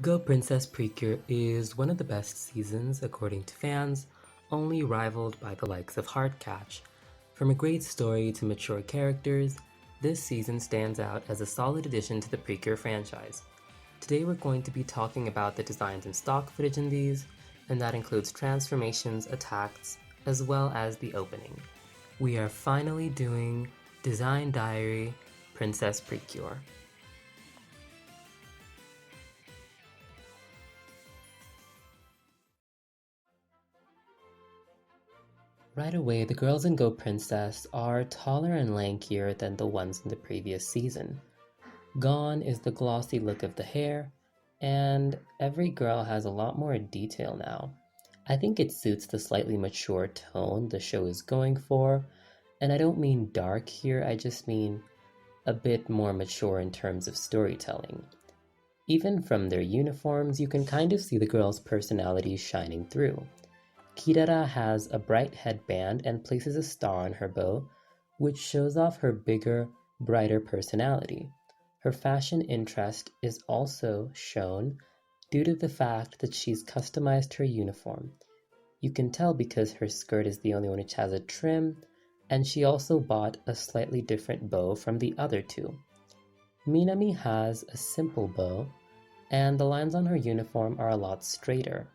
Go Princess Precure is one of the best seasons according to fans, only rivaled by the likes of Heartcatch. From a great story to mature characters, this season stands out as a solid addition to the Precure franchise. Today we're going to be talking about the designs and stock footage in these, and that includes transformations, attacks, as well as the opening. We are finally doing Design Diary Princess Precure. Right away, the girls in Go Princess are taller and lankier than the ones in the previous season. Gone is the glossy look of the hair, and every girl has a lot more detail now. I think it suits the slightly mature tone the show is going for, and I don't mean dark here, I just mean a bit more mature in terms of storytelling. Even from their uniforms, you can kind of see the girls' personalities shining through. Kirara has a bright headband and places a star on her bow, which shows off her bigger, brighter personality. Her fashion interest is also shown due to the fact that she's customized her uniform. You can tell because her skirt is the only one which has a trim, and she also bought a slightly different bow from the other two. Minami has a simple bow, and the lines on her uniform are a lot straighter.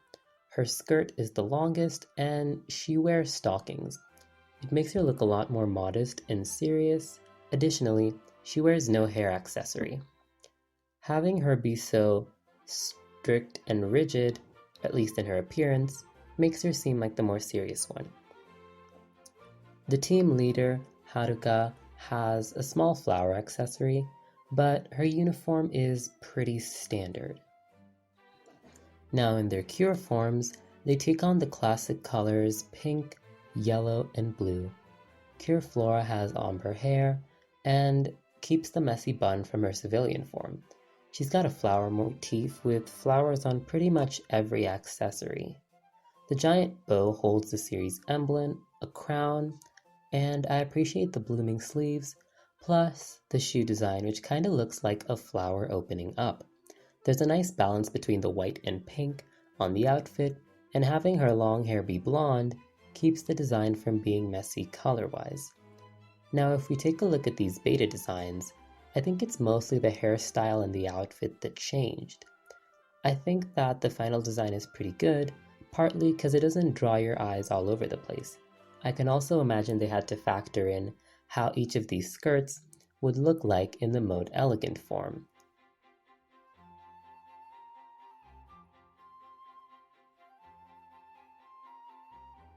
Her skirt is the longest, and she wears stockings. It makes her look a lot more modest and serious. Additionally, she wears no hair accessory. Having her be so strict and rigid, at least in her appearance, makes her seem like the more serious one. The team leader, Haruka, has a small flower accessory, but her uniform is pretty standard. Now in their cure forms, they take on the classic colors pink, yellow, and blue. Cure Flora has ombre hair and keeps the messy bun from her civilian form. She's got a flower motif with flowers on pretty much every accessory. The giant bow holds the series emblem, a crown, and I appreciate the blooming sleeves, plus the shoe design which kinda looks like a flower opening up. There's a nice balance between the white and pink on the outfit, and having her long hair be blonde keeps the design from being messy color-wise. Now if we take a look at these beta designs, I think it's mostly the hairstyle and the outfit that changed. I think that the final design is pretty good, partly because it doesn't draw your eyes all over the place. I can also imagine they had to factor in how each of these skirts would look like in the mode elegant form.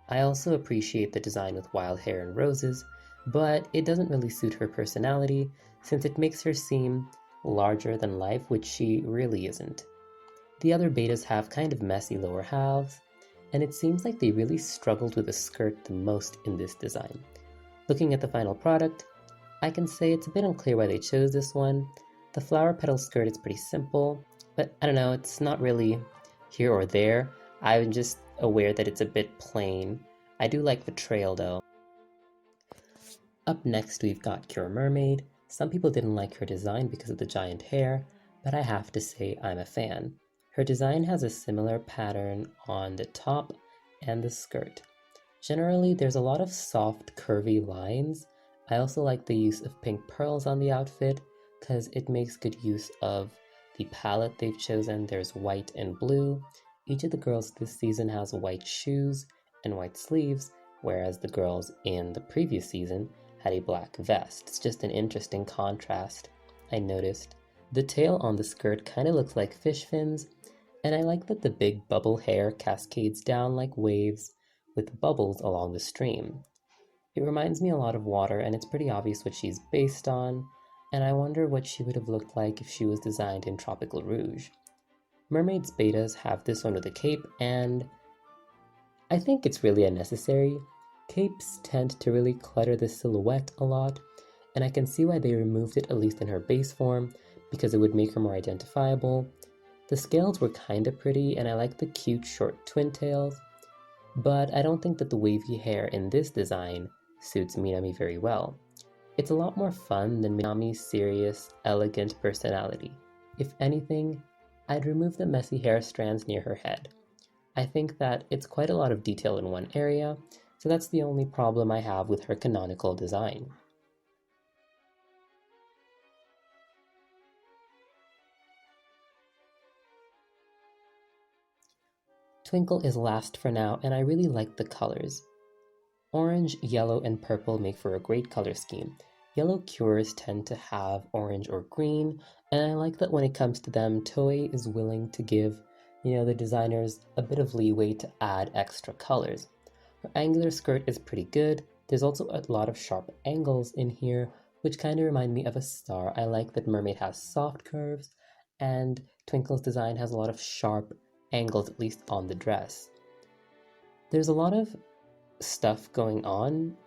I also appreciate the design with wild hair and roses, but it doesn't really suit her personality since it makes her seem larger than life, which she really isn't. The other betas have kind of messy lower halves, and it seems like they really struggled with the skirt the most in this design. Looking at the final product, I can say it's a bit unclear why they chose this one. The flower petal skirt is pretty simple, but I don't know, it's not really here or there. I'm just aware that it's a bit plain. I do like the trail though. Up next we've got Cure Mermaid. Some people didn't like her design because of the giant hair, but I have to say I'm a fan. Her design has a similar pattern on the top and the skirt. Generally, there's a lot of soft, curvy lines. I also like the use of pink pearls on the outfit because it makes good use of the palette they've chosen. There's white and blue. Each of the girls this season has white shoes and white sleeves, whereas the girls in the previous season had a black vest. It's just an interesting contrast, I noticed. The tail on the skirt kind of looks like fish fins, and I like that the big bubble hair cascades down like waves with bubbles along the stream. It reminds me a lot of water, and it's pretty obvious what she's based on, and I wonder what she would have looked like if she was designed in Tropical Rouge. Mermaid's betas have this one with a cape, and I think it's really unnecessary. Capes tend to really clutter the silhouette a lot, and I can see why they removed it at least in her base form, because it would make her more identifiable. The scales were kinda pretty, and I like the cute short twin tails, but I don't think that the wavy hair in this design suits Minami very well. It's a lot more fun than Minami's serious, elegant personality. If anything, I'd remove the messy hair strands near her head. I think that it's quite a lot of detail in one area, so that's the only problem I have with her canonical design. Twinkle is last for now, and I really like the colors. Orange, yellow, and purple make for a great color scheme. Yellow cures tend to have orange or green, and I like that when it comes to them, Toei is willing to give, the designers a bit of leeway to add extra colors. Her angular skirt is pretty good. There's also a lot of sharp angles in here, which kind of remind me of a star. I like that Mermaid has soft curves, and Twinkle's design has a lot of sharp angles, at least on the dress. There's a lot of stuff going on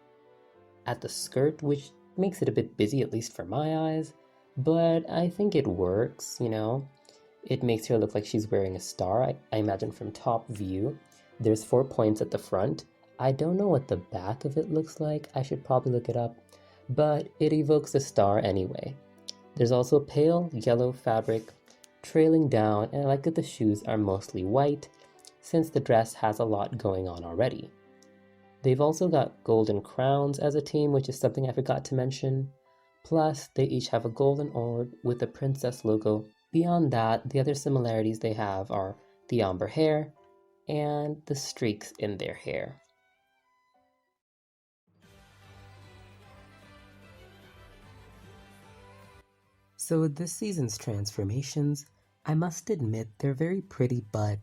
at the skirt, which makes it a bit busy, at least for my eyes, but I think it works. It makes her look like she's wearing a star, I imagine from top view. There's 4 points at the front. I don't know what the back of it looks like, I should probably look it up, but it evokes a star anyway. There's also pale yellow fabric trailing down, and I like that the shoes are mostly white, since the dress has a lot going on already. They've also got golden crowns as a team, which is something I forgot to mention. Plus, they each have a golden orb with the princess logo. Beyond that, the other similarities they have are the ombre hair and the streaks in their hair. So with this season's transformations, I must admit they're very pretty, but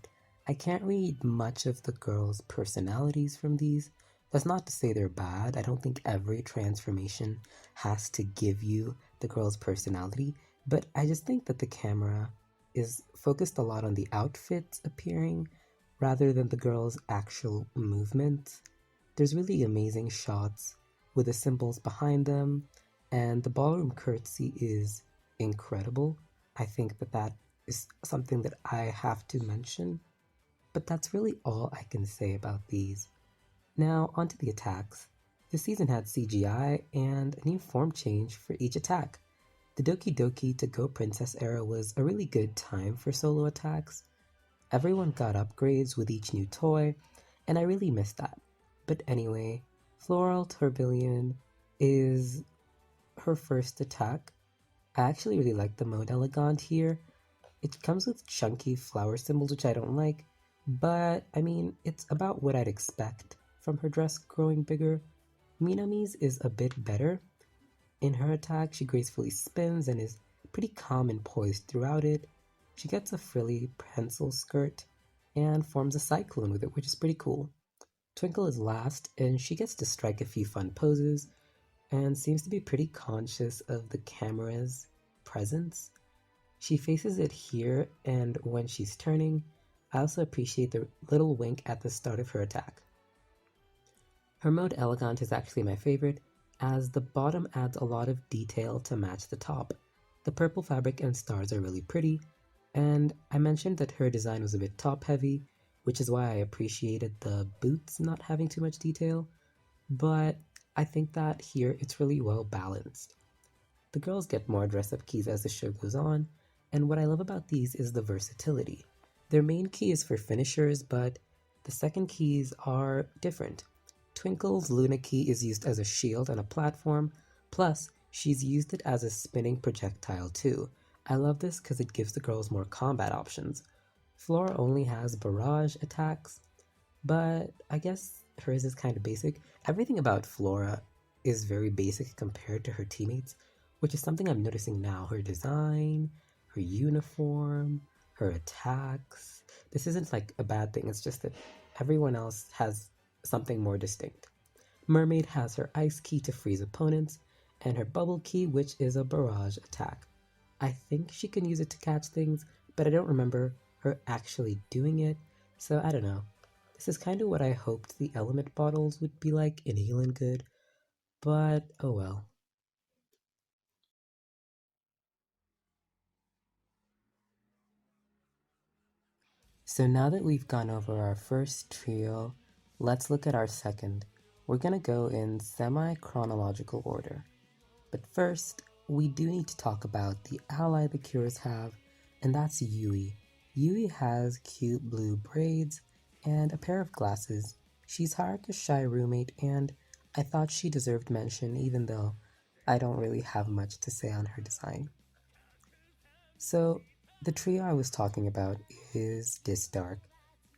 I can't read much of the girls' personalities from these. That's not to say they're bad. I don't think every transformation has to give you the girl's personality, but I just think that the camera is focused a lot on the outfits appearing rather than the girl's actual movement. There's really amazing shots with the symbols behind them, and the ballroom curtsy is incredible. I think that is something that I have to mention, but that's really all I can say about these. Now, onto the attacks. This season had CGI and a new form change for each attack. The Doki Doki to Go Princess era was a really good time for solo attacks. Everyone got upgrades with each new toy, and I really missed that. But anyway, Floral Tourbillon is her first attack. I actually really like the mode elegant here. It comes with chunky flower symbols, which I don't like, but I mean, it's about what I'd expect from her dress growing bigger. Minami's is a bit better. In her attack, she gracefully spins and is pretty calm and poised throughout it. She gets a frilly pencil skirt and forms a cyclone with it, which is pretty cool. Twinkle is last, and she gets to strike a few fun poses, and seems to be pretty conscious of the camera's presence. She faces it here, and when she's turning, I also appreciate the little wink at the start of her attack. Her mode elegant is actually my favorite, as the bottom adds a lot of detail to match the top. The purple fabric and stars are really pretty, and I mentioned that her design was a bit top heavy, which is why I appreciated the boots not having too much detail, but I think that here it's really well balanced. The girls get more dress-up keys as the show goes on, and what I love about these is the versatility. Their main key is for finishers, but the second keys are different. Twinkle's Luna key is used as a shield and a platform, plus she's used it as a spinning projectile too. I love this because it gives the girls more combat options. Flora only has barrage attacks, but I guess hers is kind of basic. Everything about Flora is very basic compared to her teammates, which is something I'm noticing now. Her design, her uniform, her attacks. This isn't like a bad thing, it's just that everyone else has something more distinct. Mermaid has her ice key to freeze opponents, and her bubble key, which is a barrage attack. I think she can use it to catch things, but I don't remember her actually doing it, so I don't know. This is kind of what I hoped the element bottles would be like in Healin' Good, but oh well. So now that we've gone over our first trio, let's look at our second. We're gonna go in semi-chronological order. But first, we do need to talk about the ally the Cures have, and that's Yui. Yui has cute blue braids and a pair of glasses. She's Haruka's shy roommate, and I thought she deserved mention even though I don't really have much to say on her design. So, the trio I was talking about is Disdark.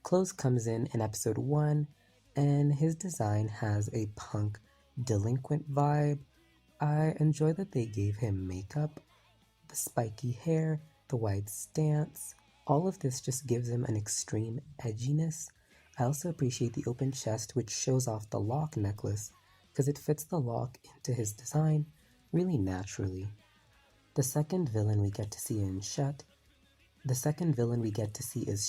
Close comes in episode 1, and his design has a punk, delinquent vibe. I enjoy that they gave him makeup, the spiky hair, the wide stance. All of this just gives him an extreme edginess. I also appreciate the open chest, which shows off the lock necklace, because it fits the lock into his design really naturally. The second villain we get to see is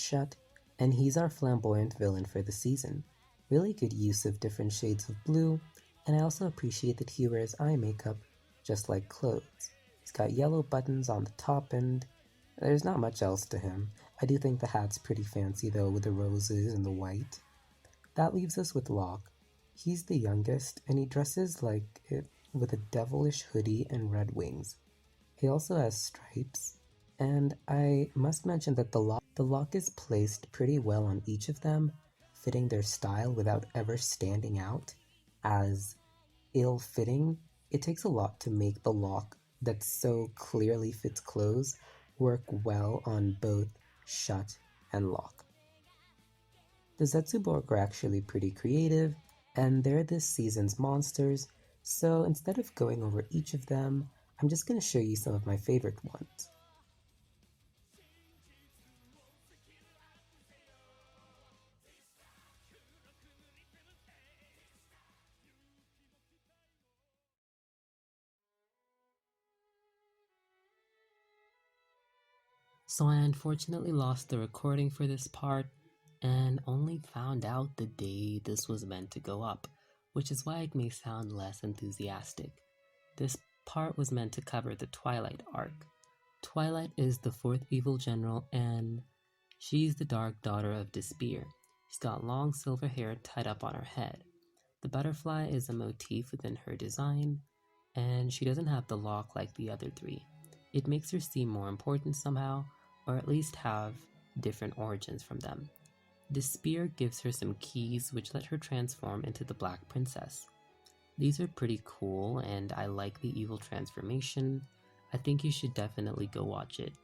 Shut, and he's our flamboyant villain for the season. Really good use of different shades of blue, and I also appreciate that he wears eye makeup just like clothes. He's got yellow buttons on the top, and there's not much else to him. I do think the hat's pretty fancy though, with the roses and the white. That leaves us with Locke. He's the youngest, and he dresses like it with a devilish hoodie and red wings. He also has stripes, and I must mention that the lock is placed pretty well on each of them, fitting their style without ever standing out as ill-fitting. It takes a lot to make the lock that so clearly fits clothes work well on both Shut and Lock. The Zetsuborg are actually pretty creative, and they're this season's monsters, so instead of going over each of them, I'm just going to show you some of my favorite ones. So I unfortunately lost the recording for this part, and only found out the day this was meant to go up, which is why it may sound less enthusiastic. This part was meant to cover the Twilight arc. Twilight is the fourth evil general, and she's the dark daughter of Dyspear. She's got long silver hair tied up on her head. The butterfly is a motif within her design, and she doesn't have the lock like the other three. It makes her seem more important somehow, or at least have different origins from them. Dyspear gives her some keys which let her transform into the Black Princess. These are pretty cool, and I like the evil transformation. I think you should definitely go watch it.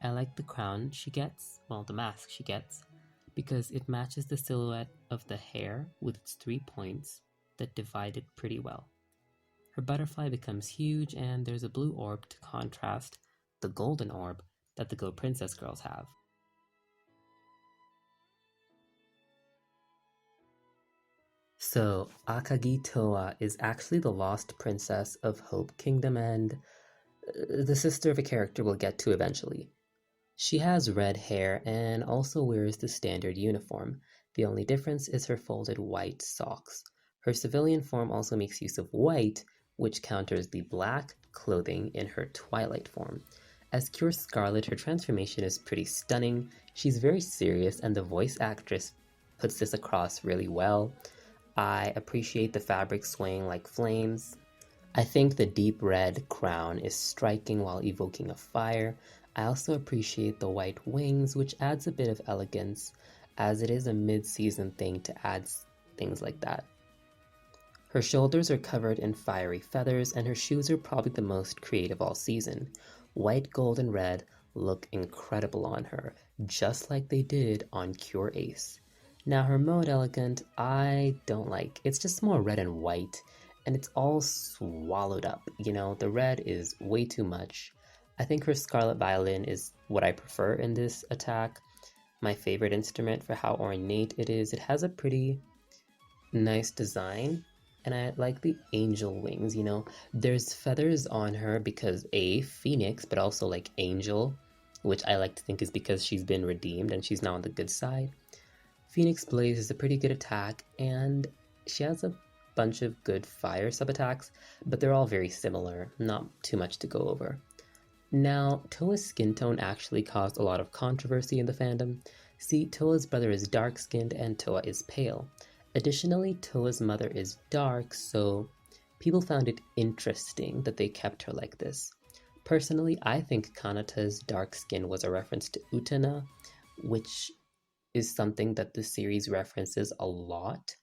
I like the crown she gets, well, the mask she gets, because it matches the silhouette of the hair with its 3 points that divide it pretty well. Her butterfly becomes huge, and there's a blue orb to contrast the golden orb that the Go Princess girls have. So, Akagi Toa is actually the lost princess of Hope Kingdom, and the sister of a character we'll get to eventually. She has red hair and also wears the standard uniform. The only difference is her folded white socks. Her civilian form also makes use of white, which counters the black clothing in her Twilight form. As Cure Scarlet, her transformation is pretty stunning. She's very serious, and the voice actress puts this across really well. I appreciate the fabric swaying like flames. I think the deep red crown is striking while evoking a fire. I also appreciate the white wings, which adds a bit of elegance, as it is a mid-season thing to add things like that. Her shoulders are covered in fiery feathers, and her shoes are probably the most creative all season. White, gold, and red look incredible on her, just like they did on Cure Ace. Now her mode elegant, I don't like. It's just more red and white, and it's all swallowed up. You know, the red is way too much. I think her Scarlet Violin is what I prefer in this attack. My favorite instrument for how ornate it is. It has a pretty nice design, and I like the angel wings, you know. There's feathers on her because Phoenix, but also like angel, which I like to think is because she's been redeemed and she's now on the good side. Phoenix Blaze is a pretty good attack, and she has a bunch of good fire sub-attacks, but they're all very similar, not too much to go over. Now, Toa's skin tone actually caused a lot of controversy in the fandom. See, Toa's brother is dark-skinned and Toa is pale. Additionally, Toa's mother is dark, so people found it interesting that they kept her like this. Personally, I think Kanata's dark skin was a reference to Utena, which is something that the series references a lot.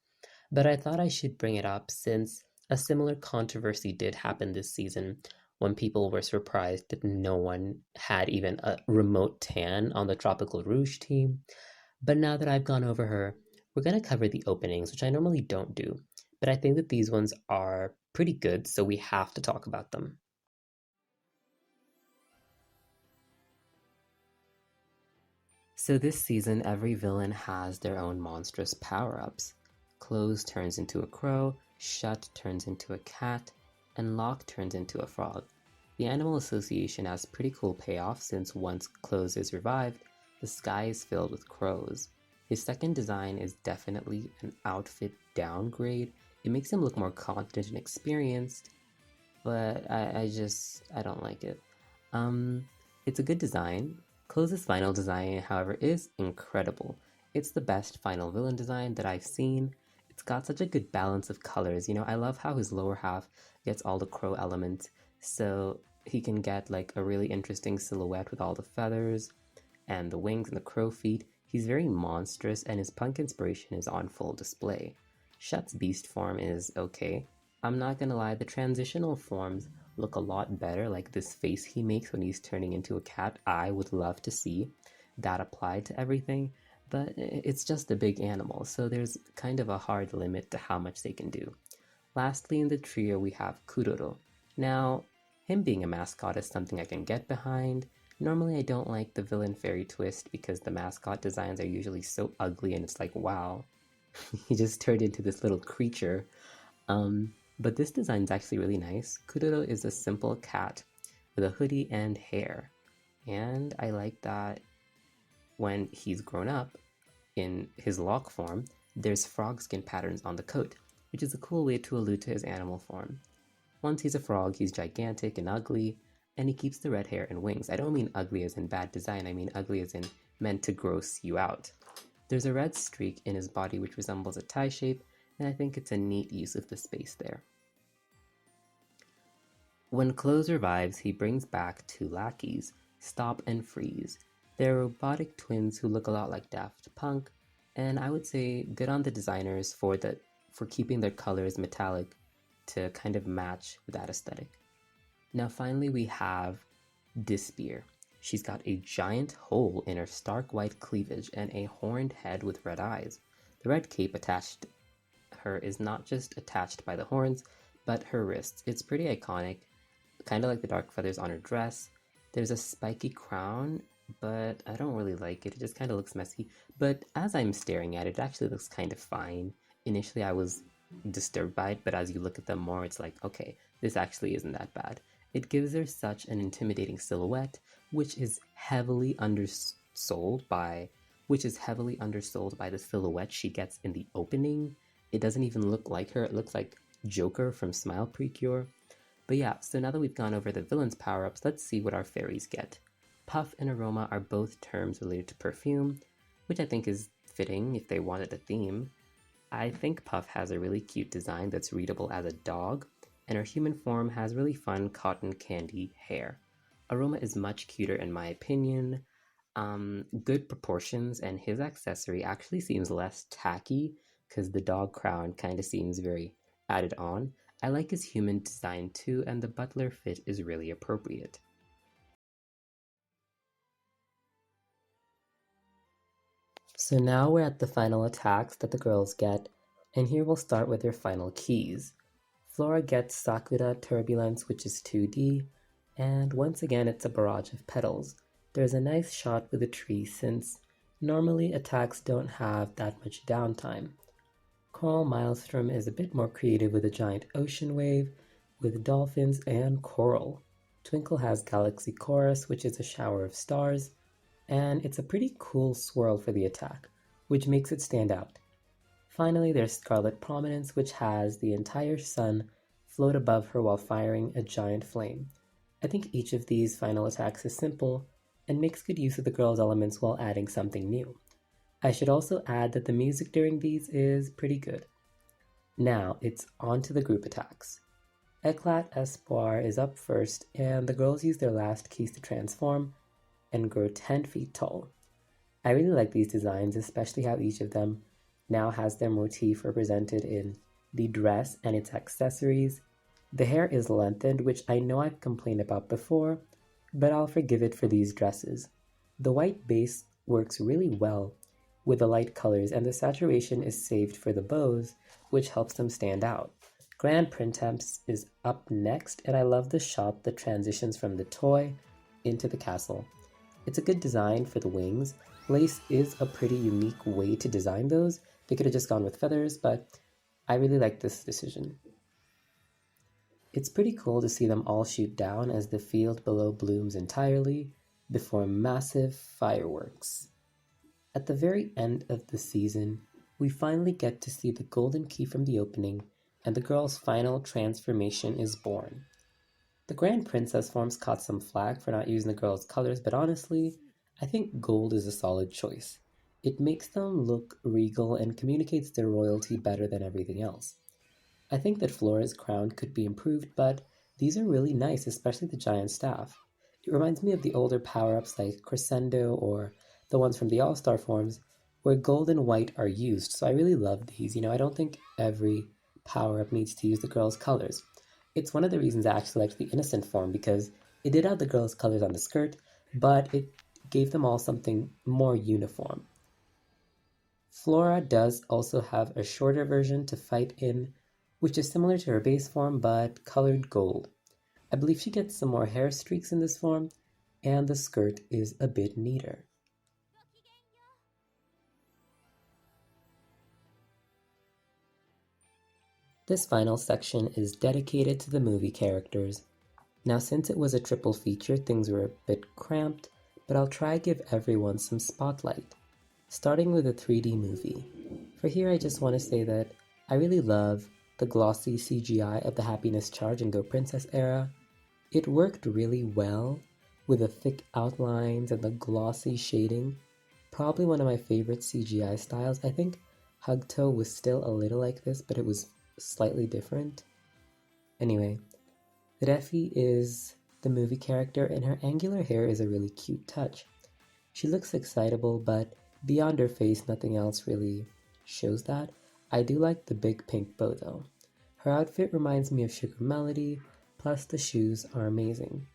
But I thought I should bring it up since a similar controversy did happen this season when people were surprised that no one had even a remote tan on the Tropical Rouge team. But now that I've gone over her, we're going to cover the openings, which I normally don't do. But I think that these ones are pretty good, so we have to talk about them. So this season, every villain has their own monstrous power-ups. Close turns into a crow, Shut turns into a cat, and Lock turns into a frog. The Animal Association has pretty cool payoff since once Close is revived, the sky is filled with crows. His second design is definitely an outfit downgrade. It makes him look more confident and experienced, but I don't like it. It's a good design. Close's final design, however, is incredible. It's the best final villain design that I've seen. It's got such a good balance of colors. I love how his lower half gets all the crow elements, so he can get like a really interesting silhouette with all the feathers and the wings and the crow feet. He's very monstrous, and his punk inspiration is on full display. Shut's beast form is okay. I'm not gonna lie, the transitional forms look a lot better, like this face he makes when he's turning into a cat. I would love to see that applied to everything, but it's just a big animal, so there's kind of a hard limit to how much they can do. Lastly, in the trio, we have Kuroro. Now, him being a mascot is something I can get behind. Normally, I don't like the villain fairy twist because the mascot designs are usually so ugly and it's like, wow, he just turned into this little creature. But this design is actually really nice. Kuroro is a simple cat with a hoodie and hair. And I like that when he's grown up, in his lock form, there's frog skin patterns on the coat, which is a cool way to allude to his animal form. Once he's a frog, he's gigantic and ugly, and he keeps the red hair and wings. I don't mean ugly as in bad design, I mean ugly as in meant to gross you out. There's a red streak in his body which resembles a tie shape, and I think it's a neat use of the space there. When Close revives, he brings back two lackeys, Stop and Freeze. They're robotic twins who look a lot like Daft Punk, and I would say good on the designers for keeping their colors metallic to kind of match with that aesthetic. Now finally we have Dyspear. She's got a giant hole in her stark white cleavage and a horned head with red eyes. The red cape attached to her is not just attached by the horns, but her wrists. It's pretty iconic, kind of like the dark feathers on her dress. There's a spiky crown, but I don't really like it. It just kind of looks messy. But as I'm staring at it, it actually looks kind of fine. Initially, I was disturbed by it, but as you look at them more, it's like, okay, this actually isn't that bad. It gives her such an intimidating silhouette, which is heavily undersold by the silhouette she gets in the opening. It doesn't even look like her. It looks like Joker from Smile Precure. But yeah, so now that we've gone over the villain's power-ups, let's see what our fairies get. Puff and Aroma are both terms related to perfume, which I think is fitting if they wanted a theme. I think Puff has a really cute design that's readable as a dog, and her human form has really fun cotton candy hair. Aroma is much cuter in my opinion, good proportions, and his accessory actually seems less tacky because the dog crown kind of seems very added on. I like his human design too, and the butler fit is really appropriate. So now we're at the final attacks that the girls get, and here we'll start with their final keys. Flora gets Sakura Turbulence, which is 2D, and once again it's a barrage of petals. There's a nice shot with a tree since normally attacks don't have that much downtime. Coral Maelstrom is a bit more creative with a giant ocean wave, with dolphins and coral. Twinkle has Galaxy Chorus, which is a shower of stars, and it's a pretty cool swirl for the attack, which makes it stand out. Finally, there's Scarlet Prominence, which has the entire sun float above her while firing a giant flame. I think each of these final attacks is simple and makes good use of the girls' elements while adding something new. I should also add that the music during these is pretty good. Now, it's on to the group attacks. Eclat Espoir is up first, and the girls use their last keys to transform and grow 10 feet tall. I really like these designs, especially how each of them now has their motif represented in the dress and its accessories. The hair is lengthened, which I know I've complained about before, but I'll forgive it for these dresses. The white base works really well with the light colors, and the saturation is saved for the bows, which helps them stand out. Grand Printemps is up next, and I love the shot that transitions from the toy into the castle. It's a good design for the wings. Lace is a pretty unique way to design those. They could have just gone with feathers, but I really like this decision. It's pretty cool to see them all shoot down as the field below blooms entirely before massive fireworks. At the very end of the season, we finally get to see the golden key from the opening, and the girl's final transformation is born. The Grand Princess forms caught some flack for not using the girl's colors, but honestly, I think gold is a solid choice. It makes them look regal and communicates their royalty better than everything else. I think that Flora's crown could be improved, but these are really nice, especially the giant staff. It reminds me of the older power-ups like Crescendo or the ones from the All-Star forms, where gold and white are used, so I really love these. I don't think every power-up needs to use the girl's colors. It's one of the reasons I actually liked the Innocent form, because it did have the girl's colors on the skirt, but it gave them all something more uniform. Flora does also have a shorter version to fight in, which is similar to her base form, but colored gold. I believe she gets some more hair streaks in this form, and the skirt is a bit neater. This final section is dedicated to the movie characters. Now, since it was a triple feature, things were a bit cramped, but I'll try to give everyone some spotlight, starting with a 3D movie. For here, I just want to say that I really love the glossy CGI of the Happiness Charge and Go Princess era. It worked really well with the thick outlines and the glossy shading. Probably one of my favorite CGI styles. I think Hugto was still a little like this, but it was slightly different. Anyway, Refi is the movie character, and her angular hair is a really cute touch. She looks excitable, but beyond her face, nothing else really shows that. I do like the big pink bow though. Her outfit reminds me of Sugar Melody, plus the shoes are amazing.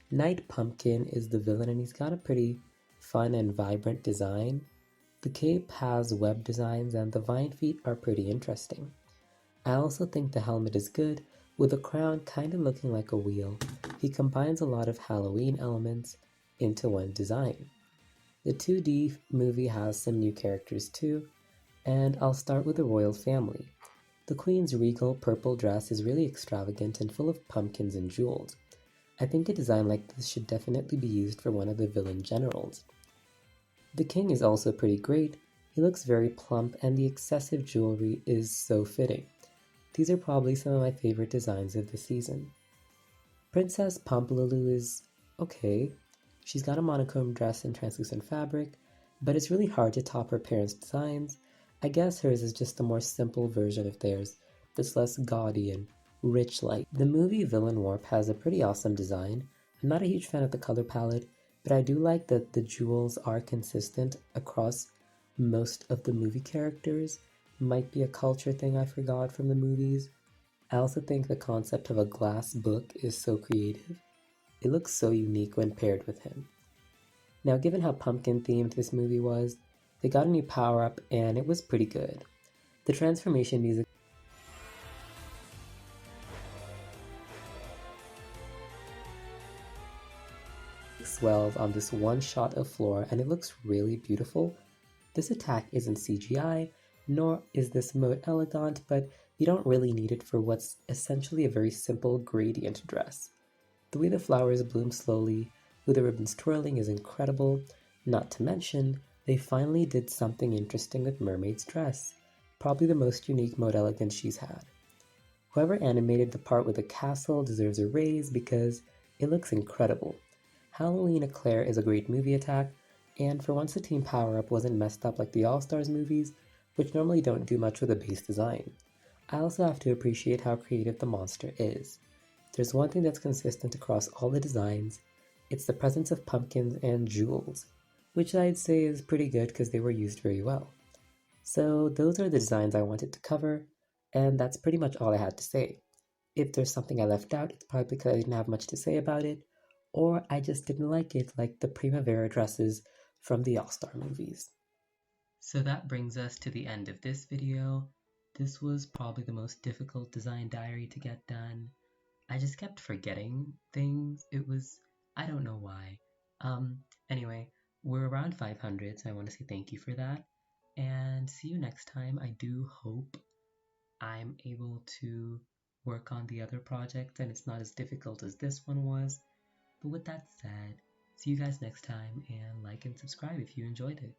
Night Pumpkin is the villain, and he's got a pretty fun and vibrant design. The cape has web designs, and the vine feet are pretty interesting. I also think the helmet is good, with the crown kind of looking like a wheel. He combines a lot of Halloween elements into one design. The 2D movie has some new characters too, and I'll start with the royal family. The queen's regal purple dress is really extravagant and full of pumpkins and jewels. I think a design like this should definitely be used for one of the villain generals. The king is also pretty great. He looks very plump, and the excessive jewelry is so fitting. These are probably some of my favorite designs of the season. Princess Pompalulu is okay. She's got a monochrome dress in translucent fabric, but it's really hard to top her parents' designs. I guess hers is just a more simple version of theirs, that's less gaudy and rich light. The movie Villain Warp has a pretty awesome design. I'm not a huge fan of the color palette, but I do like that the jewels are consistent across most of the movie characters. Might be a culture thing I forgot from the movies. I also think the concept of a glass book is so creative. It looks so unique when paired with him. Now, given how pumpkin themed this movie was, they got a new power-up and it was pretty good. The transformation music swells on this one shot of Flora, and it looks really beautiful. This attack isn't CGI, nor is this mode elegant, but you don't really need it for what's essentially a very simple gradient dress. The way the flowers bloom slowly, with the ribbons twirling, is incredible. Not to mention, they finally did something interesting with Mermaid's dress, probably the most unique mode elegance she's had. Whoever animated the part with the castle deserves a raise because it looks incredible. Halloween Eclair is a great movie attack, and for once the team power-up wasn't messed up like the All-Stars movies, which normally don't do much with a base design. I also have to appreciate how creative the monster is. There's one thing that's consistent across all the designs, it's the presence of pumpkins and jewels. which I'd say is pretty good because they were used very well. So those are the designs I wanted to cover, and that's pretty much all I had to say. If there's something I left out, it's probably because I didn't have much to say about it, or I just didn't like it, like the Primavera dresses from the All-Star movies. So that brings us to the end of this video. This was probably the most difficult design diary to get done. I just kept forgetting things. I don't know why. Anyway, we're around 500, so I want to say thank you for that. And see you next time. I do hope I'm able to work on the other project and it's not as difficult as this one was. But with that said, see you guys next time and like and subscribe if you enjoyed it.